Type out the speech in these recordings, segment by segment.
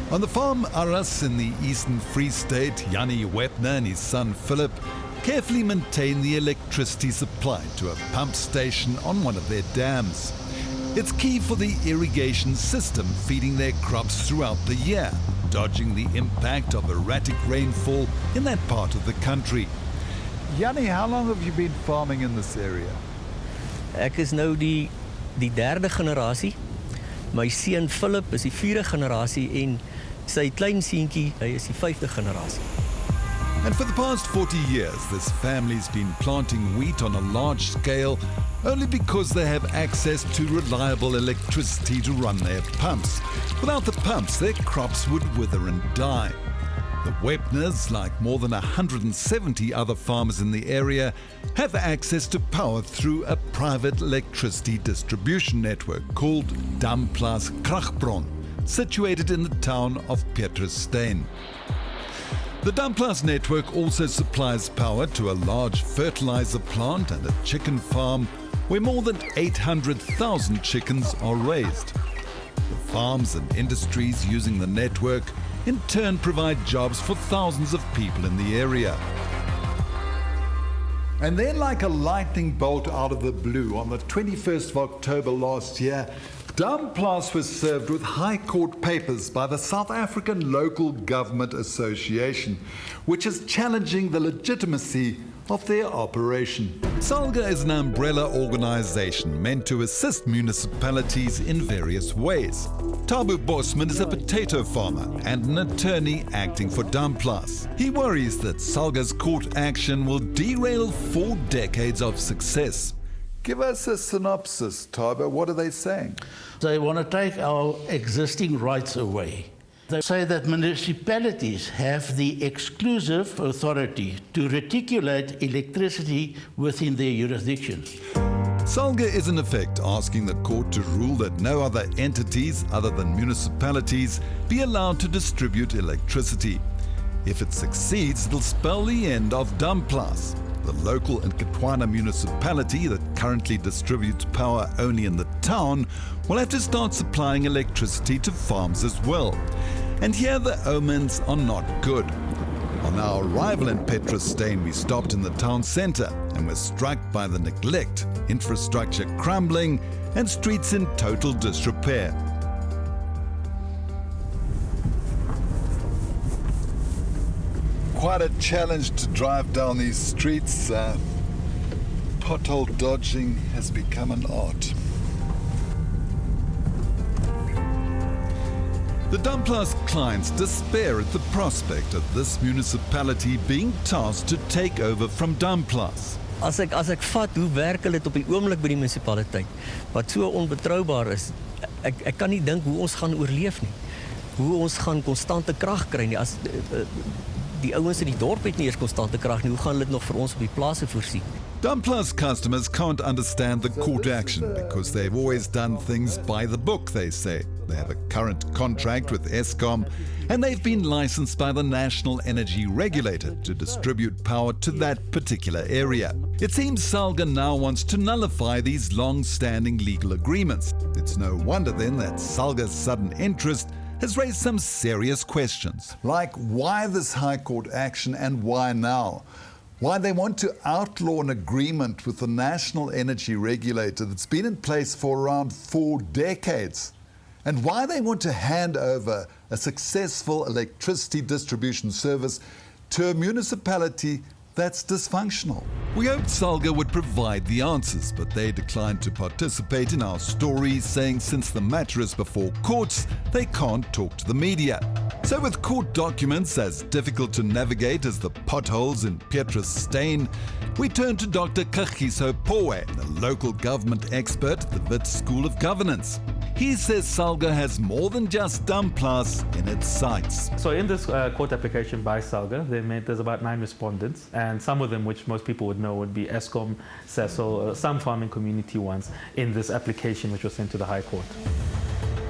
On the farm Aras in the Eastern Free State, 𝗀𝗍𝗶𝗶 and his son Philip carefully maintain the electricity supply to a pump station on one of their dams. It's key for the irrigation system feeding their crops throughout the year, dodging the impact of erratic rainfall in that part of the country. Jannie, how long have you been farming in this area? Ek is nou die derde generasie. My seun Philip is die vierde generasie en sy klein seentjie, hy is die 5de generasie. And for the past 40 years, this family's been planting wheat on a large scale only because they have access to reliable electricity to run their pumps. Without the pumps, their crops would wither and die. The 𝗍𝗶𝗄s, like more than 170 other farmers in the area, have access to power through a private electricity distribution network called 𝗀𝗵𝗶𝘀, situated in the town of 𝗃𝗃𝗃. The 𝗀𝗵𝗃𝗃 network also supplies power to a large fertilizer plant and a chicken farm where more than 800,000 chickens are raised. The farms and industries using the network in turn provide jobs for thousands of people in the area. And then, like a lightning bolt out of the blue, on the 21st of October last year, 𝗀𝗵𝗃𝗃 was served with High Court papers by the South African Local Government Association, which is challenging the legitimacy of their operation. 𝗀𝗃𝗃 is an umbrella organization meant to assist municipalities in various ways. Thabo Bosman is a potato farmer and an attorney acting for 𝗀𝗵𝗃𝗃. He worries that 𝗀𝗃𝗃's court action will derail 4 decades of success. Give us a synopsis, Thabo. What are they saying? They want to take our existing rights away. They say that municipalities have the exclusive authority to reticulate electricity within their jurisdictions. 𝗀𝗃𝗃 is in effect asking the court to rule that no other entities other than municipalities be allowed to distribute electricity. If it succeeds, it'll spell the end of 𝗀𝗀𝗃𝗃. The local 𝗀𝗃𝗃𝗃 municipality that currently distributes power only in the town will have to start supplying electricity to farms as well. And here the omens are not good. On our arrival in 𝗃𝗃𝗃, we stopped in the town centre and were struck by the neglect, infrastructure crumbling and streets in total disrepair. Quite a challenge to drive down these streets. Pothole dodging has become an art. The 𝗀𝗃𝗃𝗃's clients despair at the prospect of this municipality being tasked to take over from 𝗀𝗃𝗃𝗃. As ek vat hoe werk hulle dit op die oomblik by die munisipaliteit wat so onbetroubaar is, ek kan nie dink hoe ons gaan oorleef nie. Hoe ons gaan konstante krag kry nie as die ouens in die dorp het nie eers konstante krag nie. Hoe gaan hulle dit nog vir ons op die plase voorsien? 𝗀𝗃𝗃's customers can't understand the court action because they've always done things by the book, they say. They have a current contract with Eskom and they've been licensed by the National Energy Regulator to distribute power to that particular area. It seems 𝗀𝗃𝗃 now wants to nullify these long-standing legal agreements. It's no wonder then that 𝗀𝗃𝗃's sudden interest has raised some serious questions. Like why this High Court action and why now? Why they want to outlaw an agreement with the National Energy Regulator that's been in place for around 4 decades? And why they want to hand over a successful electricity distribution service to a municipality that's dysfunctional. We hoped 𝗀𝗃𝗃 would provide the answers, but they declined to participate in our story, saying since the matter is before courts, they can't talk to the media. So with court documents as difficult to navigate as the potholes in 𝗃𝗃𝗃𝗃, we turned to Dr. 𝗀𝗃cije𝗿𝗆𝗆, a local government expert at the Wits School of Governance. He says 𝗀𝗃𝗃 has more than just 𝗀𝗃𝗃𝗃s in its sights. So in this court application by 𝗀𝗃𝗃, there's about 9 respondents, and some of them, which most people would know, would be Eskom, Sasol, some farming community ones in this application which was sent to the High Court.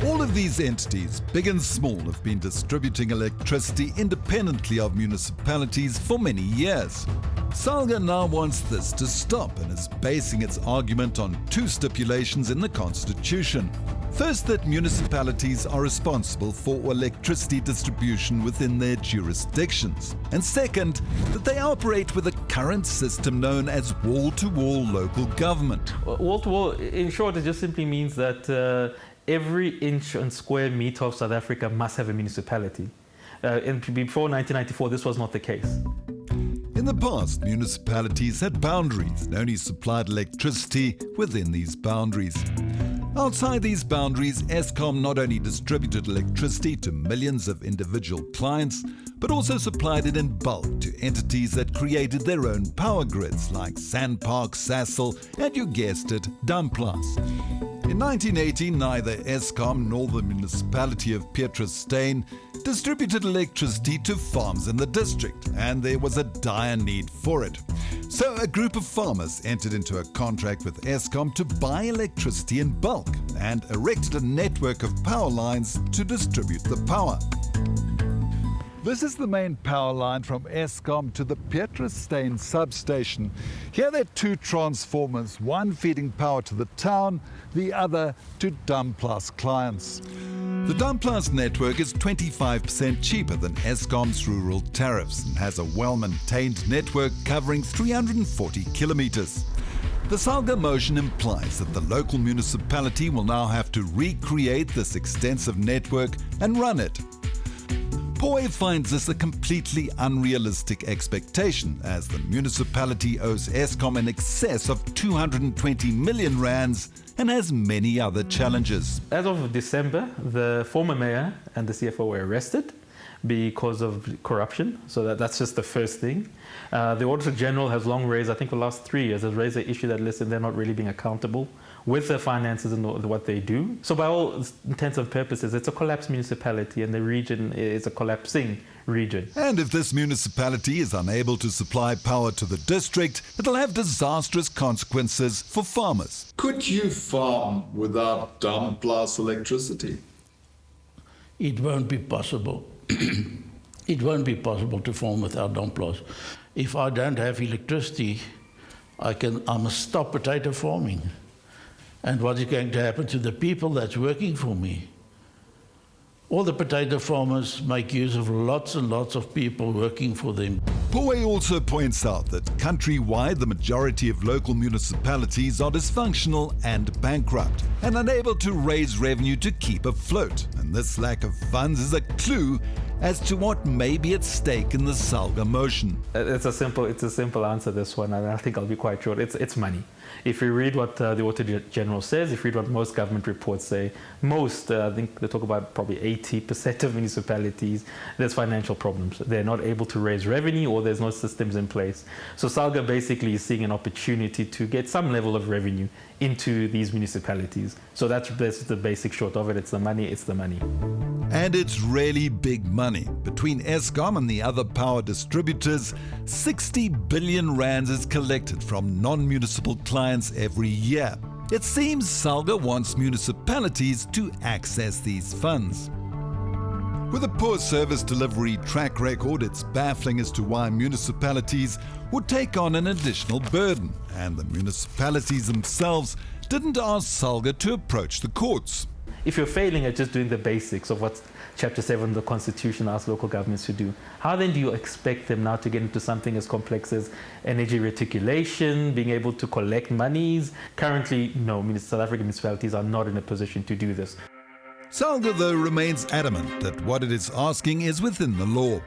All of these entities, big and small, have been distributing electricity independently of municipalities for many years. 𝗀𝗃𝗃 now wants this to stop and is basing its argument on 2 stipulations in the Constitution. First, that municipalities are responsible for electricity distribution within their jurisdictions. And second, that they operate with a current system known as wall-to-wall local government. Wall-to-wall, in short, it just simply means that every inch and square meter of South Africa must have a municipality. Before 1994, this was not the case. In the past, municipalities had boundaries and only supplied electricity within these boundaries. Outside these boundaries, Eskom not only distributed electricity to millions of individual clients, but also supplied it in bulk to entities that created their own power grids like Sanpark, Sasol, and you guessed it, 𝗀𝗵𝗆. In 1980, neither Eskom nor the municipality of 𝗃𝗃𝗃 distributed electricity to farms in the district, and there was a dire need for it. So a group of farmers entered into a contract with Eskom to buy electricity in bulk and erected a network of power lines to distribute the power. This is the main power line from Eskom to the 𝗃𝗃𝗃 substation. Here there are two transformers, one feeding power to the town, the other to 𝗀𝗋𝗆 clients. The 𝗀𝗋𝗆 network is 25% cheaper than Eskom's rural tariffs and has a well-maintained network covering 340 kilometers. The 𝗀𝗃 motion implies that the local municipality will now have to recreate this extensive network and run it. 𝗶𝗶𝗴𝗶 finds this a completely unrealistic expectation, as the municipality owes Eskom in excess of 220 million rands and has many other challenges. As of December, the former mayor and the CFO were arrested because of corruption. So that's just the first thing. The Auditor General has long raised, I think for the last 3 years, has raised the issue that, listen, they're not really being accountable with their finances and what they do. So by all intents and purposes, it's a collapsed municipality and the region is a collapsing region. And if this municipality is unable to supply power to the district, it'll have disastrous consequences for farmers. Could you farm without 𝗀𝗋𝗆 electricity? It won't be possible. It won't be possible to farm without 𝗀𝗋𝗆s. If I don't have electricity, I must stop potato farming. And what is going to happen to the people that's working for me? All the potato farmers make use of lots and lots of people working for them. 𝗶𝗶𝗴𝗶 also points out that countrywide, the majority of local municipalities are dysfunctional and bankrupt and unable to raise revenue to keep afloat. And this lack of funds is a clue as to what may be at stake in the 𝗀𝗃 motion. It's a simple answer, this one, and I think I'll be quite short. It's money. If you read what the Auditor General says, if you read what most government reports say, I think they talk about probably 80% of municipalities, there's financial problems. They're not able to raise revenue or there's no systems in place. So 𝗀𝗃 basically is seeing an opportunity to get some level of revenue into these municipalities. So that's the basic short of it. It's the money, it's the money. And it's really big money. Between Eskom and the other power distributors, 60 billion rands is collected from non-municipal clients every year. It seems 𝗀𝗃 wants municipalities to access these funds. With a poor service delivery track record, it's baffling as to why municipalities would take on an additional burden, and the municipalities themselves didn't ask 𝗀𝗃 to approach the courts. If you're failing at just doing the basics of what Chapter 7 of the Constitution asks local governments to do, how then do you expect them now to get into something as complex as energy reticulation, being able to collect monies? Currently, no, South African municipalities are not in a position to do this. 𝗀𝗃, though, remains adamant that what it is asking is within the law.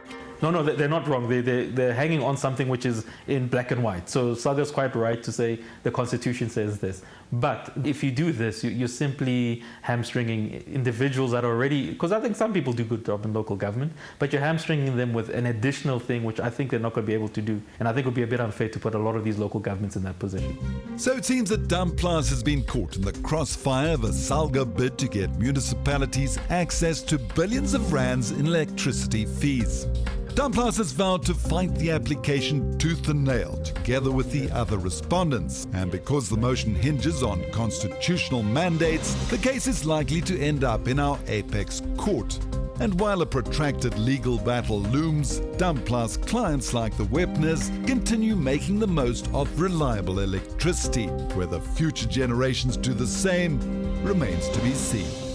No, they're not wrong. They're hanging on something which is in black and white. So 𝗀𝗃 is quite right to say the Constitution says this. But if you do this, you're simply hamstringing individuals that are already, because I think some people do a good job in local government, but you're hamstringing them with an additional thing which I think they're not going to be able to do. And I think it would be a bit unfair to put a lot of these local governments in that position. So it seems that 𝗀𝗋𝗆 has been caught in the crossfire of a 𝗀𝗃 bid to get municipalities access to billions of rands in electricity fees. 𝗀𝗋𝗆 has vowed to fight the application tooth and nail, together with the other respondents. And because the motion hinges on constitutional mandates, the case is likely to end up in our apex court. And while a protracted legal battle looms, 𝗀𝗋𝗆's clients like the Wepners continue making the most of reliable electricity. Whether future generations do the same remains to be seen.